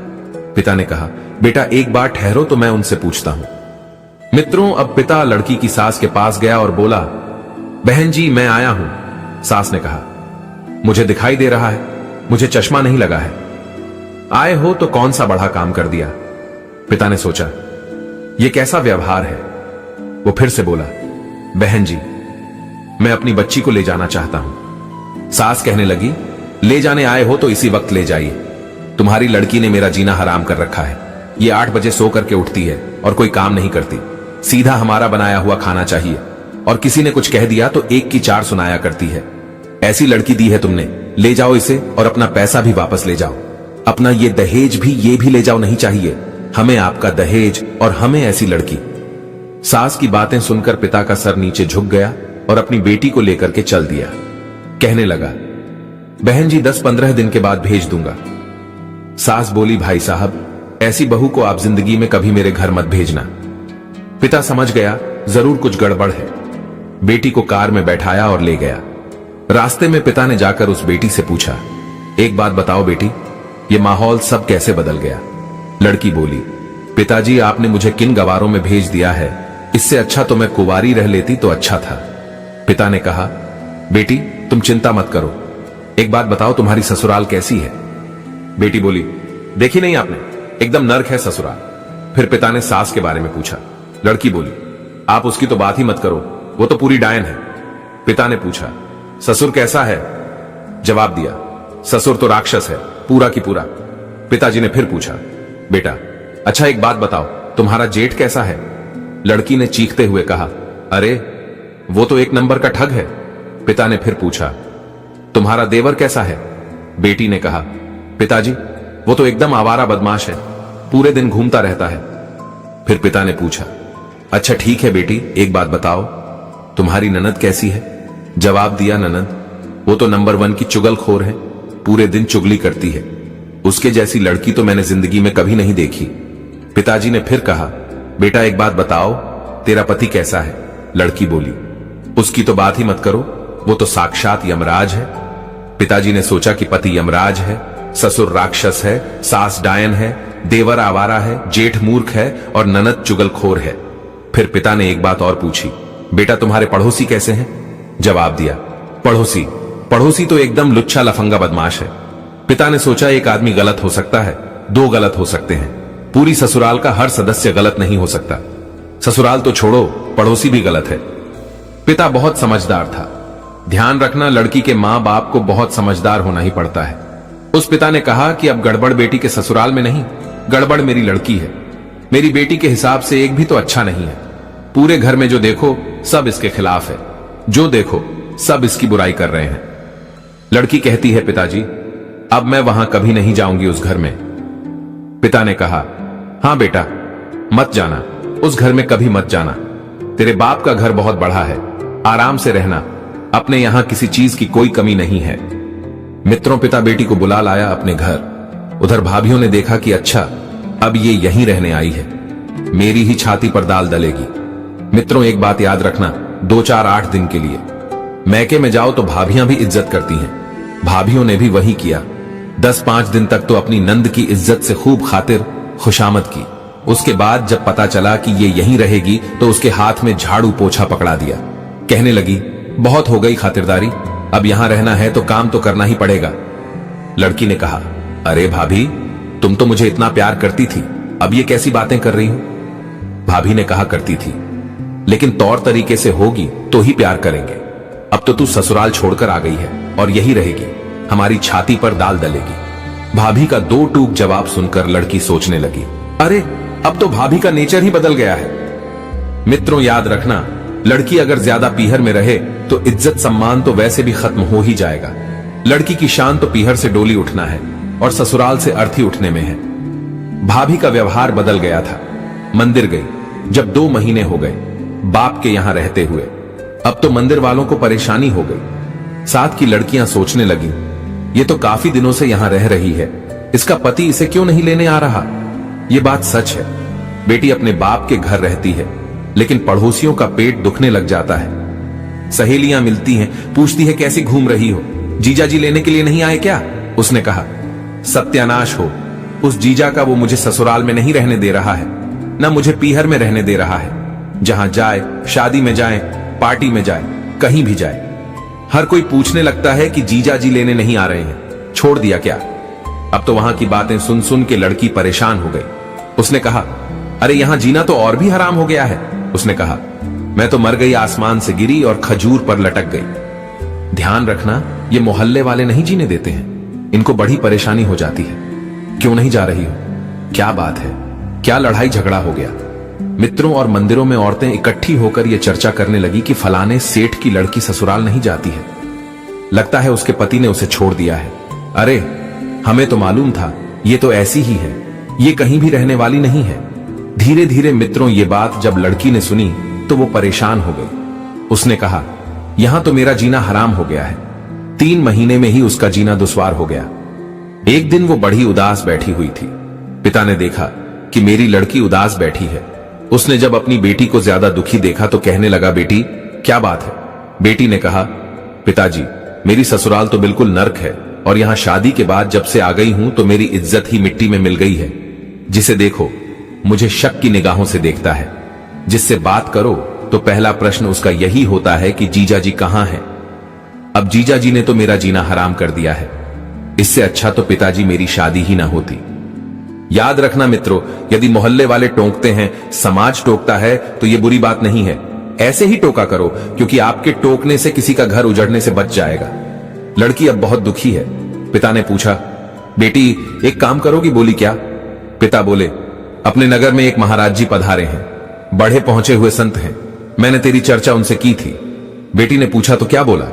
पिता ने कहा, बेटा एक बार ठहरो तो मैं उनसे पूछता हूं। मित्रों, अब पिता लड़की की सास के पास गया और बोला, बहन जी मैं आया हूं। सास ने कहा, मुझे दिखाई दे रहा है, मुझे चश्मा नहीं लगा है, आए हो तो कौन सा बड़ा काम कर दिया। पिता ने सोचा, यह कैसा व्यवहार है। वो फिर से बोला, बहन जी मैं अपनी बच्ची को ले जाना चाहता हूं। सास कहने लगी, ले जाने आए हो तो इसी वक्त ले जाइए, तुम्हारी लड़की ने मेरा जीना हराम कर रखा है, ये 8 बजे सो करके उठती है और कोई काम नहीं करती, सीधा हमारा बनाया हुआ खाना चाहिए, और किसी ने कुछ कह दिया तो 1 की 4 सुनाया करती है। ऐसी लड़की दी है तुमने, ले जाओ इसे और अपना पैसा भी वापस ले जाओ, अपना ये दहेज भी ये भी ले जाओ, नहीं चाहिए हमें आपका दहेज और हमें ऐसी लड़की। सास की बातें सुनकर पिता का सर नीचे झुक गया और अपनी बेटी को लेकर के चल दिया। कहने लगा, बहन जी 10-15 दिन के बाद भेज दूंगा। सास बोली, भाई साहब ऐसी बहू को आप जिंदगी में कभी मेरे घर मत भेजना। पिता समझ गया जरूर कुछ गड़बड़ है। बेटी को कार में बैठाया और ले गया। रास्ते में पिता ने जाकर उस बेटी से पूछा, एक बात बताओ बेटी, ये माहौल सब कैसे बदल गया? लड़की बोली, पिताजी आपने मुझे किन गवारों में भेज दिया है, इससे अच्छा तो मैं कुंवारी रह लेती तो अच्छा था। पिता ने कहा, बेटी तुम चिंता मत करो, एक बात बताओ तुम्हारी ससुराल कैसी है? बेटी बोली, देखी नहीं आपने, एकदम नर्क है ससुराल। फिर पिता ने सास के बारे में पूछा। लड़की बोली, आप उसकी तो बात ही मत करो, वो तो पूरी डायन है। पिता ने पूछा, ससुर कैसा है? जवाब दिया, ससुर तो राक्षस है, पूरा की पूरा। पिताजी ने फिर पूछा, बेटा अच्छा एक बात बताओ, तुम्हारा जेठ कैसा है? लड़की ने चीखते हुए कहा, अरे वो तो एक नंबर का ठग है। पिता ने फिर पूछा, तुम्हारा देवर कैसा है? बेटी ने कहा, पिताजी वो तो एकदम आवारा बदमाश है, पूरे दिन घूमता रहता है। फिर पिता ने पूछा, अच्छा ठीक है बेटी, एक बात बताओ, तुम्हारी ननद कैसी है? जवाब दिया, ननद वो तो नंबर 1 की चुगलखोर है, पूरे दिन चुगली करती है, उसके जैसी लड़की तो मैंने जिंदगी में कभी नहीं देखी। पिताजी ने फिर कहा, बेटा एक बात बताओ, तेरा पति कैसा है? लड़की बोली, उसकी तो बात ही मत करो, वो तो साक्षात यमराज है। पिताजी ने सोचा कि पति यमराज है, ससुर राक्षस है, सास डायन है, देवर आवारा है, जेठ मूर्ख है और ननद चुगलखोर है। फिर पिता ने एक बात और पूछी, बेटा तुम्हारे पड़ोसी कैसे हैं? जवाब दिया, पड़ोसी तो एकदम लुच्चा लफंगा बदमाश है। पिता ने सोचा एक आदमी गलत हो सकता है, 2 गलत हो सकते हैं, पूरी ससुराल का हर सदस्य गलत नहीं हो सकता। ससुराल तो छोड़ो, पड़ोसी भी गलत है। पिता बहुत समझदार था। ध्यान रखना, लड़की के मां बाप को बहुत समझदार होना ही पड़ता है। उस पिता ने कहा कि अब गड़बड़ बेटी के ससुराल में नहीं, गड़बड़ मेरी लड़की है। मेरी बेटी के हिसाब से एक भी तो अच्छा नहीं है। पूरे घर में जो देखो सब इसके खिलाफ है, जो देखो सब इसकी बुराई कर रहे हैं। लड़की कहती है, पिताजी अब मैं वहां कभी नहीं जाऊंगी उस घर में। पिता ने कहा, हां बेटा मत जाना, उस घर में कभी मत जाना। तेरे बाप का घर बहुत बड़ा है, आराम से रहना, अपने यहां किसी चीज की कोई कमी नहीं है। मित्रों, पिता बेटी को बुला लाया अपने घर। उधर भाभियों ने देखा कि अच्छा अब ये यहीं रहने आई है, मेरी ही छाती पर दाल दलेगी। मित्रों एक बात याद रखना, 2 4 8 दिन के लिए मैके में जाओ तो भाभियां भी इज्जत करती हैं। भाभियों ने भी वही किया। 10-5 दिन तक तो अपनी नंद की इज्जत से खूब खातिर खुशामद की। उसके बाद जब पता चला कि ये यहीं रहेगी तो उसके हाथ में झाड़ू पोछा पकड़ा दिया। कहने लगी, बहुत हो गई खातिरदारी, अब यहां रहना है तो काम तो करना ही पड़ेगा। लड़की ने कहा, अरे भाभी तुम तो मुझे इतना प्यार करती थी, अब ये कैसी बातें कर रही हो? भाभी ने कहा, करती थी, लेकिन तौर तरीके से होगी तो ही प्यार करेंगे। अब तो तू ससुराल छोड़कर आ गई है और यही रहेगी, हमारी छाती पर दाल दलेगी। भाभी का 2 टूक जवाब सुनकर लड़की सोचने लगी, अरे अब तो भाभी का नेचर ही बदल गया है। मित्रों याद रखना, लड़की अगर ज्यादा पीहर में रहे तो इज्जत सम्मान तो वैसे भी खत्म हो ही जाएगा। लड़की की शान तो पीहर से डोली उठना है और ससुराल से अर्थी उठने में है। भाभी का व्यवहार बदल गया था। मंदिर गई जब 2 महीने हो गए बाप के यहां रहते हुए, अब तो मंदिर वालों को परेशानी हो गई। साथ की लड़कियां सोचने लगी, ये तो काफी दिनों से यहां रह रही है, इसका पति इसे क्यों नहीं लेने आ रहा? ये बात सच है, बेटी अपने बाप के घर रहती है, लेकिन पड़ोसियों का पेट दुखने लग जाता है। सहेलियां मिलती हैं, पूछती है कैसी घूम रही हो, जीजा जी लेने के लिए नहीं आए क्या? उसने कहा, सत्यानाश हो, उस जीजा का वो मुझे ससुराल में नहीं रहने दे रहा है, न मुझे पीहर में रहने दे रहा है। जहां जाए, शादी में जाए, पार्टी में जाए, कहीं भी जाए, हर कोई पूछने लगता है कि जीजा जी लेने नहीं आ रहे हैं, छोड़ दिया क्या? अब तो वहां की बातें सुन सुन के लड़की परेशान हो गई। उसने कहा, अरे यहां जीना तो और भी हराम हो गया है। उसने कहा, मैं तो मर गई, आसमान से गिरी और खजूर पर लटक गई। ध्यान रखना, ये मोहल्ले वाले नहीं जीने देते हैं, इनको बड़ी परेशानी हो जाती है। क्यों नहीं जा रही हो? क्या बात है, क्या लड़ाई झगड़ा हो गया? मित्रों और मंदिरों में औरतें इकट्ठी होकर यह चर्चा करने लगी कि फलाने सेठ की लड़की ससुराल नहीं जाती है, लगता है उसके पति ने उसे छोड़ दिया है। अरे हमें तो मालूम था, ये तो ऐसी ही है, ये कहीं भी रहने वाली नहीं है। धीरे धीरे मित्रों ये बात जब लड़की ने सुनी तो वो परेशान हो गई। उसने कहा, यहां तो मेरा जीना हराम हो गया है। 3 महीने में ही उसका जीना दुश्वार हो गया। एक दिन वो बड़ी उदास बैठी हुई थी। पिता ने देखा कि मेरी लड़की उदास बैठी है। उसने जब अपनी बेटी को ज्यादा दुखी देखा तो कहने लगा, बेटी क्या बात है? बेटी ने कहा, पिताजी मेरी ससुराल तो बिल्कुल नर्क है और यहां शादी के बाद जब से आ गई हूं तो मेरी इज्जत ही मिट्टी में मिल गई है। जिसे देखो मुझे शक की निगाहों से देखता है, जिससे बात करो तो पहला प्रश्न उसका यही होता है कि जीजा जी कहां हैं? अब जीजा जी ने तो मेरा जीना हराम कर दिया है, इससे अच्छा तो पिताजी मेरी शादी ही ना होती। याद रखना मित्रों, यदि मोहल्ले वाले टोकते हैं, समाज टोकता है तो ये बुरी बात नहीं है, ऐसे ही टोका करो, क्योंकि आपके टोकने से किसी का घर उजड़ने से बच जाएगा। लड़की अब बहुत दुखी है। पिता ने पूछा, बेटी एक काम करोगी? बोली, क्या? पिता बोले, अपने नगर में एक महाराज जी पधारे हैं, बड़े पहुंचे हुए संत हैं। मैंने तेरी चर्चा उनसे की थी। बेटी ने पूछा तो क्या बोला?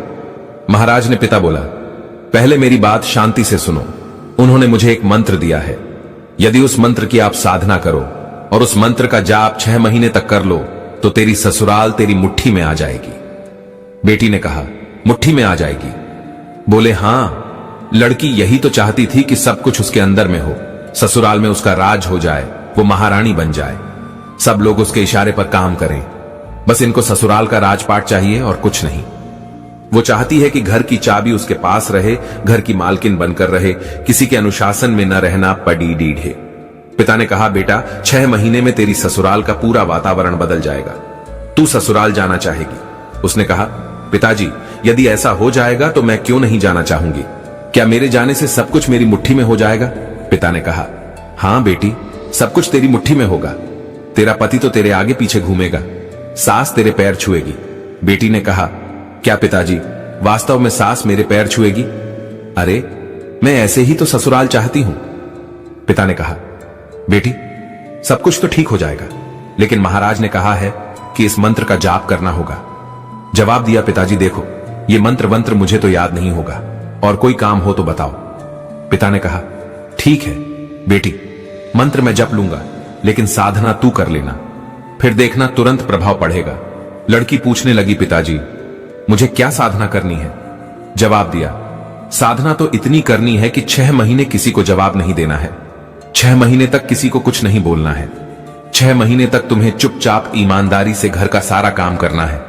महाराज ने पिता बोला, पहले मेरी बात शांति से सुनो। उन्होंने मुझे एक मंत्र दिया है, यदि उस मंत्र की आप साधना करो और उस मंत्र का जाप 6 महीने तक कर लो तो तेरी ससुराल तेरी मुट्ठी में आ जाएगी। बेटी ने कहा, मुट्ठी में आ जाएगी? बोले हां, लड़की यही तो चाहती थी कि सब कुछ उसके अंदर में हो, ससुराल में उसका राज हो जाए, वो महारानी बन जाए, सब लोग उसके इशारे पर काम करें। बस इनको ससुराल का राजपाट चाहिए और कुछ नहीं। वो चाहती है कि घर की चाबी उसके पास रहे, घर की मालकिन बनकर रहे, किसी के अनुशासन में न रहना पड़ी डीढ़े। पिता ने कहा, बेटा 6 महीने में तेरी ससुराल का पूरा वातावरण बदल जाएगा, तू ससुराल जाना चाहेगी। उसने कहा, पिताजी यदि ऐसा हो जाएगा तो मैं क्यों नहीं जाना चाहूंगी, क्या मेरे जाने से सब कुछ मेरी मुट्ठी में हो जाएगा? पिता ने कहा, हां बेटी, सब कुछ तेरी मुट्ठी में होगा। तेरा पति तो तेरे आगे पीछे घूमेगा, सास तेरे पैर छुएगी। बेटी ने कहा, क्या पिताजी वास्तव में सास मेरे पैर छुएगी? अरे मैं ऐसे ही तो ससुराल चाहती हूं। पिता ने कहा, बेटी सब कुछ तो ठीक हो जाएगा, लेकिन महाराज ने कहा है कि इस मंत्र का जाप करना होगा। जवाब दिया, पिताजी देखो ये मंत्र मुझे तो याद नहीं होगा, और कोई काम हो तो बताओ। पिता ने कहा, ठीक है बेटी, मंत्र मैं जप लूंगा, लेकिन साधना तू कर लेना, फिर देखना तुरंत प्रभाव पड़ेगा। लड़की पूछने लगी, पिताजी मुझे क्या साधना करनी है? जवाब दिया, साधना तो इतनी करनी है कि 6 महीने किसी को जवाब नहीं देना है, 6 महीने तक किसी को कुछ नहीं बोलना है, 6 महीने तक तुम्हें चुपचाप ईमानदारी से घर का सारा काम करना है।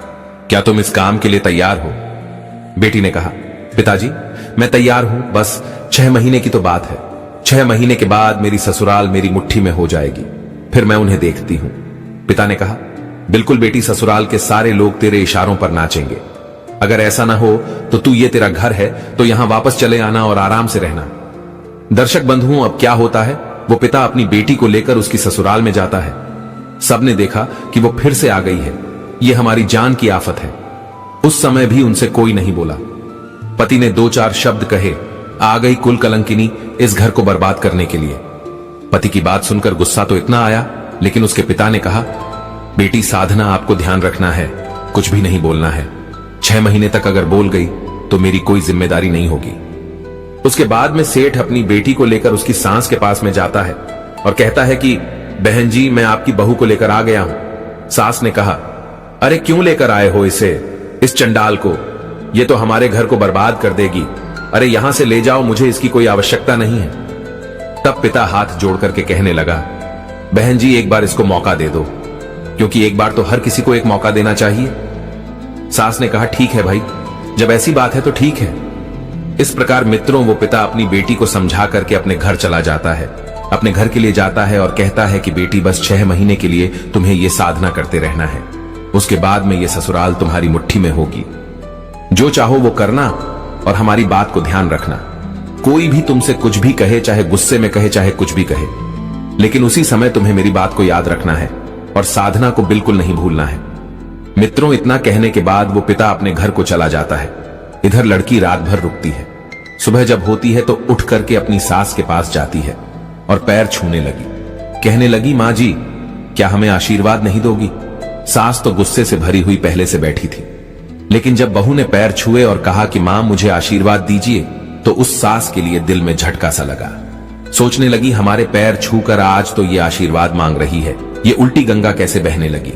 क्या तुम इस काम के लिए तैयार हो? बेटी ने कहा, पिताजी मैं तैयार हूं, बस 6 महीने की तो बात है। 6 महीने के बाद मेरी ससुराल मेरी मुट्ठी में हो जाएगी, फिर मैं उन्हें देखती हूं। पिता ने कहा, बिल्कुल बेटी, ससुराल के सारे लोग तेरे इशारों पर नाचेंगे। अगर ऐसा ना हो तो तू, ये तेरा घर है तो यहां वापस चले आना और आराम से रहना। दर्शक बंधुओं, अब क्या होता है, वो पिता अपनी बेटी को लेकर उसकी ससुराल में जाता है। सबने देखा कि वो फिर से आ गई है, ये हमारी जान की आफत है। उस समय भी उनसे कोई नहीं बोला। पति ने 2-4 शब्द कहे, आ गई कुल कलंकिनी इस घर को बर्बाद करने के लिए। पति की बात सुनकर गुस्सा तो इतना आया, लेकिन उसके पिता ने कहा, बेटी साधना आपको ध्यान रखना है, कुछ भी नहीं बोलना है। 6 महीने तक अगर बोल गई तो मेरी कोई जिम्मेदारी नहीं होगी। उसके बाद में सेठ अपनी बेटी को लेकर उसकी सास के पास में जाता है और कहता है कि बहन जी मैं आपकी बहू को लेकर आ गया हूं। सास ने कहा, अरे क्यों लेकर आए हो इसे, इस चंडाल को, ये तो हमारे घर को बर्बाद कर देगी। अरे यहां से ले जाओ, मुझे इसकी कोई आवश्यकता नहीं है। तब पिता हाथ जोड़ करके कहने लगा, बहन जी एक बार इसको मौका दे दो, क्योंकि एक बार तो हर किसी को एक मौका देना चाहिए। सास ने कहा, ठीक है भाई, जब ऐसी बात है तो ठीक है। इस प्रकार मित्रों, वो पिता अपनी बेटी को समझा करके अपने घर चला जाता है, अपने घर के लिए जाता है और कहता है कि बेटी बस 6 महीने के लिए तुम्हें ये साधना करते रहना है, उसके बाद में ये ससुराल तुम्हारी मुट्ठी में होगी। जो चाहो वो करना और हमारी बात को ध्यान रखना। कोई भी तुमसे कुछ भी कहे, चाहे गुस्से में कहे चाहे कुछ भी कहे, लेकिन उसी समय तुम्हें मेरी बात को याद रखना है और साधना को बिल्कुल नहीं भूलना है। मित्रों, इतना कहने के बाद वो पिता अपने घर को चला जाता है। इधर लड़की रात भर रुकती है। सुबह जब होती है तो उठ करके अपनी सास के पास जाती है और पैर छूने लगी, कहने लगी, मां जी क्या हमें आशीर्वाद नहीं दोगी? सास तो गुस्से से भरी हुई पहले से बैठी थी, लेकिन जब बहू ने पैर छुए और कहा कि मां मुझे आशीर्वाद दीजिए, तो उस सास के लिए दिल में झटका सा लगा। सोचने लगी, हमारे पैर छूकर आज तो ये आशीर्वाद मांग रही है, ये उल्टी गंगा कैसे बहने लगी?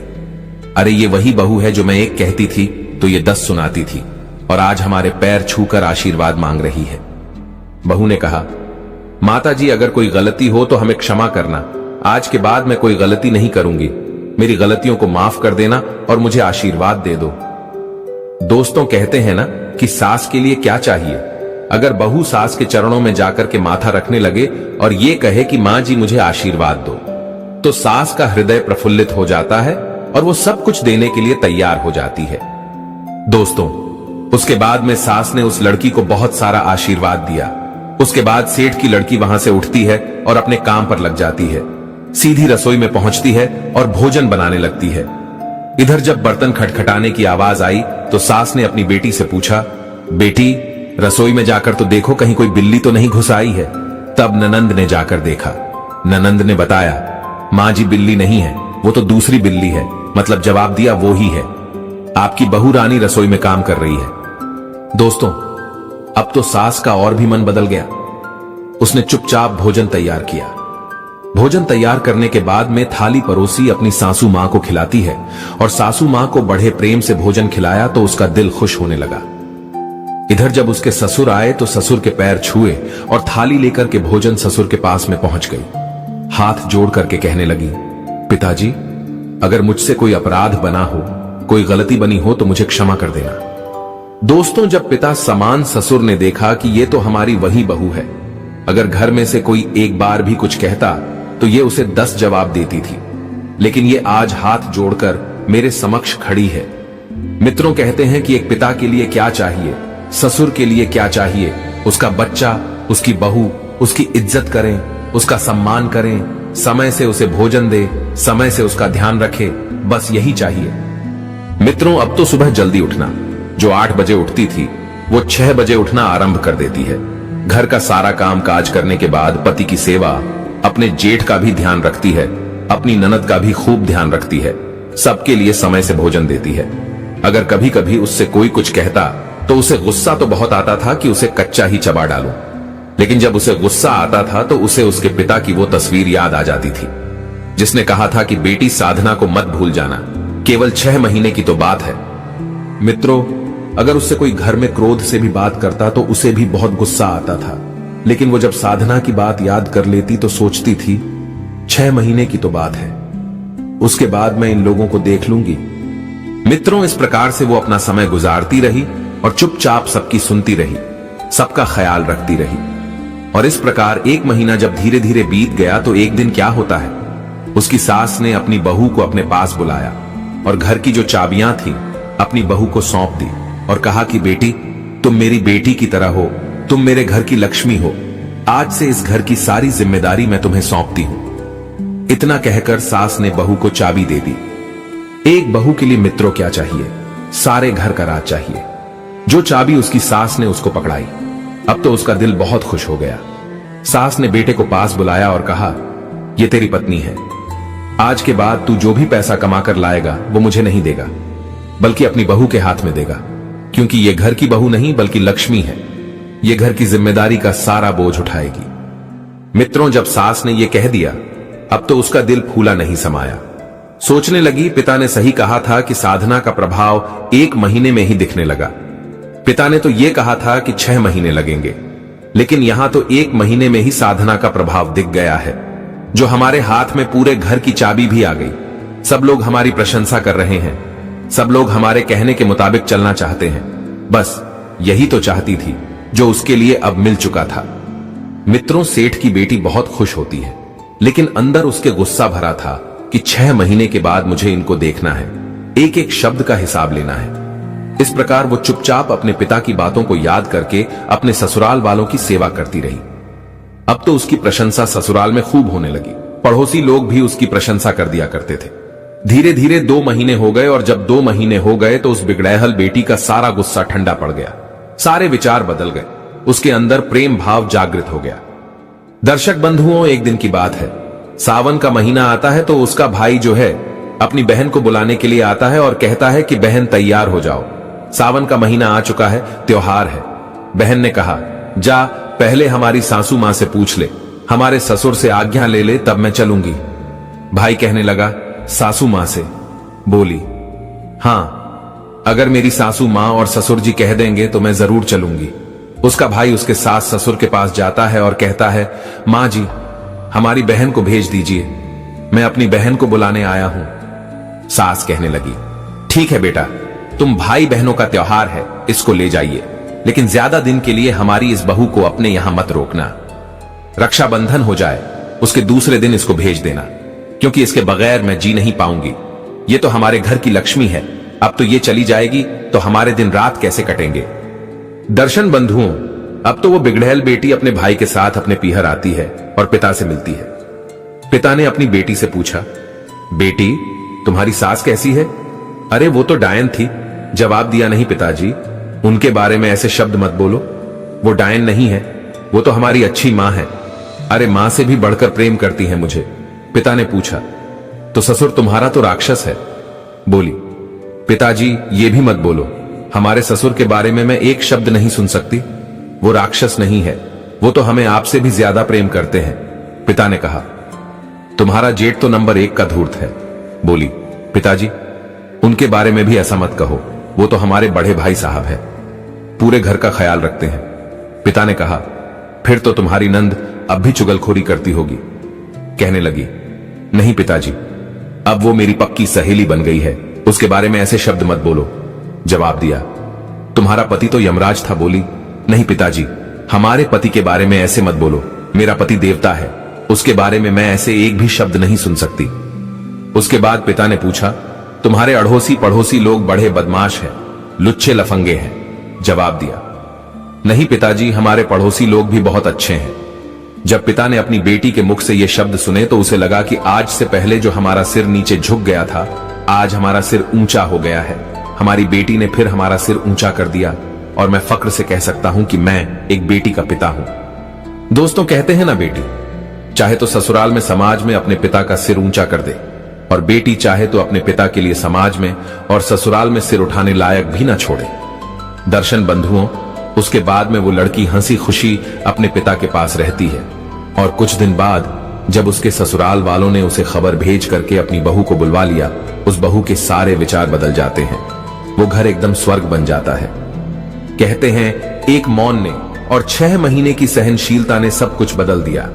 अरे ये वही बहू है जो मैं एक कहती थी तो ये 10 सुनाती थी, और आज हमारे पैर छूकर आशीर्वाद मांग रही है। बहू ने कहा, माता जी अगर कोई गलती हो तो हमें क्षमा करना, आज के बाद मैं कोई गलती नहीं करूंगी, मेरी गलतियों को माफ कर देना और मुझे आशीर्वाद दे दो। दोस्तों, कहते हैं ना कि सास के लिए क्या चाहिए। अगर बहू सास के चरणों में जाकर के माथा रखने लगे और ये कहे कि मां जी मुझे आशीर्वाद दो, तो सास का हृदय प्रफुल्लित हो जाता है और वो सब कुछ देने के लिए तैयार हो जाती है। दोस्तों, उसके बाद में सास ने उस लड़की को बहुत सारा आशीर्वाद दिया। उसके बाद सेठ की लड़की वहां से उठती है और अपने काम पर लग जाती है, सीधी रसोई में पहुंचती है और भोजन बनाने लगती है। इधर जब बर्तन खटखटाने की आवाज आई तो सास ने अपनी बेटी से पूछा, बेटी रसोई में जाकर तो देखो कहीं कोई बिल्ली तो नहीं घुस आई है। तब ननंद ने जाकर देखा। ननंद ने बताया, माँ जी बिल्ली नहीं है, वो तो दूसरी बिल्ली है, मतलब जवाब दिया वो ही है। आपकी बहू रानी रसोई में काम कर रही है। दोस्तों, अब तो सास का और भी मन बदल गया। उसने चुपचाप भोजन तैयार किया। भोजन तैयार करने के बाद में थाली परोसी अपनी सासू मां को खिलाती है और सासू मां को बड़े प्रेम से भोजन खिलाया तो उसका दिल खुश होने लगा। इधर जब उसके ससुर आए तो ससुर के पैर छुए और थाली लेकर के भोजन ससुर के पास में पहुंच गई। हाथ जोड़ करके कहने लगी, पिताजी, अगर मुझसे कोई अपराध बना हो, कोई गलती बनी हो तो मुझे क्षमा कर देना। दोस्तों, जब पिता समान ससुर ने देखा कि ये तो हमारी वही बहू है, अगर घर में से कोई एक बार भी कुछ कहता तो ये उसे 10 जवाब देती थी, लेकिन ये आज हाथ जोड़कर मेरे समक्ष खड़ी है। मित्रों कहते हैं कि एक पिता के लिए क्या चाहिए, ससुर के लिए क्या चाहिए, उसका बच्चा, उसकी बहू, उसकी इज्जत करें, उसका सम्मान करें, समय से उसे भोजन दे, समय से उसका ध्यान रखे, बस यही चाहिए। मित्रों, अब तो सुबह जल्दी उठना, जो 8 बजे उठती थी वो 6 बजे उठना आरंभ कर देती है। घर का सारा काम काज करने के बाद पति की सेवा, अपने जेठ का भी ध्यान रखती है, अपनी ननद का भी खूब ध्यान रखती है, सबके लिए समय से भोजन देती है। अगर कभी कभी उससे कोई कुछ कहता तो उसे गुस्सा तो बहुत आता था कि उसे कच्चा ही चबा डालूं, लेकिन जब उसे गुस्सा आता था तो उसे उसके पिता की वो तस्वीर याद आ जाती थी जिसने कहा था कि बेटी साधना को मत भूल जाना, केवल 6 महीने की तो बात है। मित्रों, अगर उससे कोई घर में क्रोध से भी बात करता तो उसे भी बहुत गुस्सा आता था, लेकिन वो जब साधना की बात याद कर लेती तो सोचती थी 6 महीने की तो बात है, उसके बाद मैं इन लोगों को देख लूंगी। मित्रों, इस प्रकार से वो अपना समय गुजारती रही और चुपचाप सबकी सुनती रही, सबका ख्याल रखती रही। और इस प्रकार 1 महीना जब धीरे धीरे बीत गया तो एक दिन क्या होता है, उसकी सास ने अपनी बहू को अपने पास बुलाया और घर की जो चाबियां थी अपनी बहू को सौंप दी और कहा कि बेटी, तुम मेरी बेटी की तरह हो, तुम मेरे घर की लक्ष्मी हो, आज से इस घर की सारी जिम्मेदारी मैं तुम्हें सौंपती हूं। इतना कहकर सास ने बहू को चाबी दे दी। एक बहू के लिए मित्रों क्या चाहिए, सारे घर का राज चाहिए। जो चाबी उसकी सास ने उसको पकड़ाई, अब तो उसका दिल बहुत खुश हो गया। सास ने बेटे को पास बुलाया और कहा, ये तेरी पत्नी है, आज के बाद तू जो भी पैसा कमा कर लाएगा वो मुझे नहीं देगा, बल्कि अपनी बहू के हाथ में देगा, क्योंकि ये घर की बहू नहीं बल्कि लक्ष्मी है, ये घर की जिम्मेदारी का सारा बोझ उठाएगी। मित्रों, जब सास ने यह कह दिया अब तो उसका दिल फूला नहीं समाया। सोचने लगी, पिता ने सही कहा था कि साधना का प्रभाव 1 महीने में ही दिखने लगा। पिता ने तो यह कहा था कि 6 महीने लगेंगे, लेकिन यहां तो 1 महीने में ही साधना का प्रभाव दिख गया है। जो हमारे हाथ में पूरे घर की चाबी भी आ गई, सब लोग हमारी प्रशंसा कर रहे हैं, सब लोग हमारे कहने के मुताबिक चलना चाहते हैं। बस यही तो चाहती थी जो उसके लिए अब मिल चुका था। मित्रों, सेठ की बेटी बहुत खुश होती है, लेकिन अंदर उसके गुस्सा भरा था कि 6 महीने के बाद मुझे इनको देखना है, एक एक शब्द का हिसाब लेना है। इस प्रकार वो चुपचाप अपने पिता की बातों को याद करके अपने ससुराल वालों की सेवा करती रही। अब तो उसकी प्रशंसा ससुराल में खूब होने लगी, पड़ोसी लोग भी उसकी प्रशंसा कर दिया करते थे। धीरे धीरे 2 महीने हो गए और जब 2 महीने हो गए तो उस बिगड़ैहल बेटी का सारा गुस्सा ठंडा पड़ गया, सारे विचार बदल गए, उसके अंदर प्रेम भाव जागृत हो गया। दर्शक बंधुओं, एक दिन की बात है, सावन का महीना आता है तो उसका भाई जो है अपनी बहन को बुलाने के लिए आता है और कहता है कि बहन तैयार हो जाओ, सावन का महीना आ चुका है, त्योहार है। बहन ने कहा, जा पहले हमारी सासू मां से पूछ ले, हमारे ससुर से आज्ञा ले ले, तब मैं चलूंगी। भाई कहने लगा, सासू मां से? बोली, हां, अगर मेरी सासू मां और ससुर जी कह देंगे तो मैं जरूर चलूंगी। उसका भाई उसके सास ससुर के पास जाता है और कहता है, मां जी, हमारी बहन को भेज दीजिए, मैं अपनी बहन को बुलाने आया हूं। सास कहने लगी, ठीक है बेटा, तुम भाई बहनों का त्योहार है, इसको ले जाइए, लेकिन ज्यादा दिन के लिए हमारी इस बहू को अपने यहां मत रोकना। रक्षाबंधन हो जाए उसके दूसरे दिन इसको भेज देना, क्योंकि इसके बगैर मैं जी नहीं पाऊंगी। ये तो हमारे घर की लक्ष्मी है, अब तो ये चली जाएगी तो हमारे दिन रात कैसे कटेंगे। दर्शन बंधुओं, अब तो वो बिगड़ैल बेटी अपने भाई के साथ अपने पीहर आती है और पिता से मिलती है। पिता ने अपनी बेटी से पूछा, बेटी, तुम्हारी सास कैसी है? अरे वो तो डायन थी। जवाब दिया, नहीं पिताजी, उनके बारे में ऐसे शब्द मत बोलो, वो डायन नहीं है, वो तो हमारी अच्छी मां है। अरे मां से भी बढ़कर प्रेम करती है मुझे। पिता ने पूछा, तो ससुर तुम्हारा तो राक्षस है। बोली, पिताजी ये भी मत बोलो, हमारे ससुर के बारे में मैं एक शब्द नहीं सुन सकती। वो राक्षस नहीं है, वो तो हमें आपसे भी ज्यादा प्रेम करते हैं। पिता ने कहा, तुम्हारा जेठ तो नंबर 1 का धूर्त है। बोली, पिताजी उनके बारे में भी ऐसा मत कहो, वो तो हमारे बड़े भाई साहब है, पूरे घर का ख्याल रखते हैं। पिता ने कहा, फिर तो तुम्हारी नंद अब भी चुगलखोरी करती होगी। कहने लगी, नहीं पिताजी, अब वो मेरी पक्की सहेली बन गई है, उसके बारे में ऐसे शब्द मत बोलो। जवाब दिया, तुम्हारा पति तो यमराज था। बोली, नहीं पिताजी, हमारे पति के बारे में ऐसे मत बोलो, मेरा पति देवता है, उसके बारे में मैं ऐसे एक भी शब्द नहीं सुन सकती। उसके बाद पिता ने पूछा, तुम्हारे अड़ोसी पड़ोसी लोग बड़े बदमाश हैं, लुच्चे लफंगे हैं। जवाब दिया, नहीं पिताजी, हमारे पड़ोसी लोग भी बहुत अच्छे हैं। जब पिता ने अपनी बेटी के मुख से ये शब्द सुने तो उसे लगा कि आज से पहले जो हमारा सिर नीचे झुक गया था, आज हमारा सिर ऊंचा हो गया है। हमारी बेटी ने फिर हमारा सिर ऊंचा कर दिया और मैं फक्र से कह सकता हूं कि मैं एक बेटी का पिता हूं। दोस्तों, कहते हैं ना, बेटी चाहे तो ससुराल में समाज में अपने पिता का सिर ऊंचा कर दे, और बेटी चाहे तो अपने पिता के लिए समाज में और ससुराल में सिर उठाने लायक भी ना छोड़े। दर्शन बंधुओं, उसके बाद में वो लड़की हंसी खुशी अपने पिता के पास रहती है, और कुछ दिन बाद जब उसके ससुराल वालों ने उसे खबर भेज करके अपनी बहू को बुलवा लिया, उस बहू के सारे विचार बदल जाते हैं। वो घर एकदम स्वर्ग बन जाता है। कहते हैं, एक मौन ने और 6 महीने की सहनशीलता ने सब कुछ बदल दिया।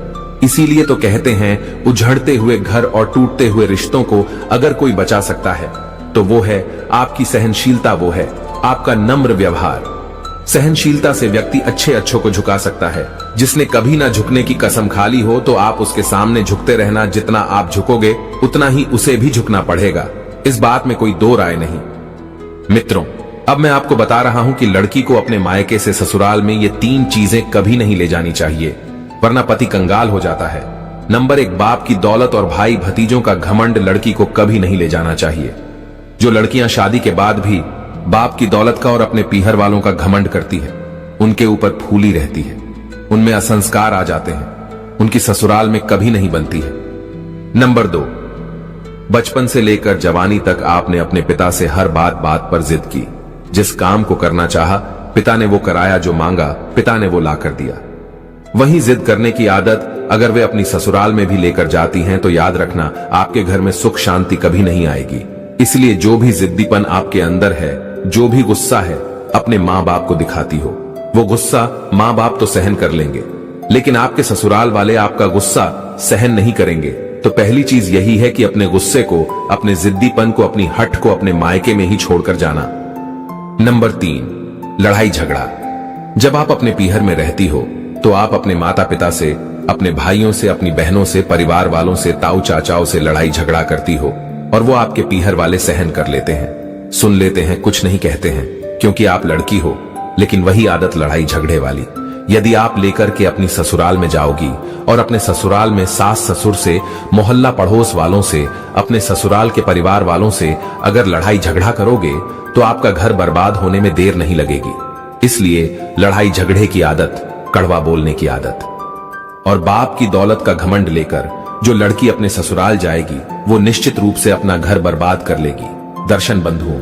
इसीलिए तो कहते हैं, उजड़ते हुए घर और टूटते हुए रिश्तों को अगर कोई बचा सकता है तो वो है आपकी सहनशीलता, वो है आपका नम्र व्यवहार। सहनशीलता से व्यक्ति अच्छे अच्छों को झुका सकता है। जिसने कभी ना झुकने की कसम खा ली हो तो आप उसके सामने झुकते रहना, जितना आप झुकोगे उतना ही उसे भी झुकना पड़ेगा। इस बात में कोई दो राय नहीं। मित्रों, अब मैं आपको बता रहा हूं कि लड़की को अपने मायके से ससुराल में ये 3 चीजें कभी नहीं ले जानी चाहिए, वरना पति कंगाल हो जाता है। नंबर 1, बाप की दौलत और भाई भतीजों का घमंड लड़की को कभी नहीं ले जाना चाहिए। जो लड़कियां शादी के बाद भी बाप की दौलत का और अपने पीहर वालों का घमंड करती है, उनके ऊपर फूली रहती है, उनमें असंस्कार आ जाते हैं, उनकी ससुराल में कभी नहीं बनती है। नंबर 2, बचपन से लेकर जवानी तक आपने अपने पिता से हर बात पर जिद की। जिस काम को करना चाहा पिता ने वो कराया, जो मांगा पिता ने वो ला कर दिया। वही जिद करने की आदत अगर वे अपनी ससुराल में भी लेकर जाती हैं तो याद रखना, आपके घर में सुख शांति कभी नहीं आएगी। इसलिए जो भी जिद्दीपन आपके अंदर है, जो भी गुस्सा है, अपने माँ बाप को दिखाती हो। वो गुस्सा माँ बाप तो सहन कर लेंगे, लेकिन आपके ससुराल वाले आपका गुस्सा सहन नहीं करेंगे। तो पहली चीज यही है कि अपने गुस्से को, अपने जिद्दीपन को, अपनी हट को अपने मायके में ही छोड़कर जाना। नंबर 3, लड़ाई झगड़ा। जब आप अपने पीहर में रहती हो तो आप अपने माता पिता से, अपने भाइयों से, अपनी बहनों से, परिवार वालों से, ताऊ चाचाओं से लड़ाई झगड़ा करती हो, और वो आपके पीहर वाले सहन कर लेते हैं, सुन लेते हैं, कुछ नहीं कहते हैं, क्योंकि आप लड़की हो। लेकिन वही आदत लड़ाई झगड़े वाली यदि आप लेकर के अपनी ससुराल में जाओगी और अपने ससुराल में सास ससुर से, मोहल्ला पड़ोस वालों से, अपने ससुराल के परिवार वालों से अगर लड़ाई झगड़ा करोगे तो आपका घर बर्बाद होने में देर नहीं लगेगी। इसलिए लड़ाई झगड़े की आदत, कड़वा बोलने की आदत और बाप की दौलत का घमंड लेकर जो लड़की अपने ससुराल जाएगी वो निश्चित रूप से अपना घर बर्बाद कर लेगी। दर्शन बंधुओं,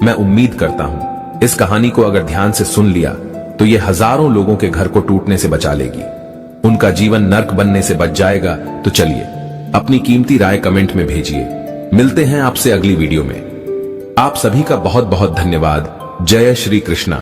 मैं उम्मीद करता हूं इस कहानी को अगर ध्यान से सुन लिया तो ये हजारों लोगों के घर को टूटने से बचा लेगी, उनका जीवन नर्क बनने से बच जाएगा। तो चलिए अपनी कीमती राय कमेंट में भेजिए। मिलते हैं आपसे अगली वीडियो में। आप सभी का बहुत बहुत धन्यवाद। जय श्री कृष्णा।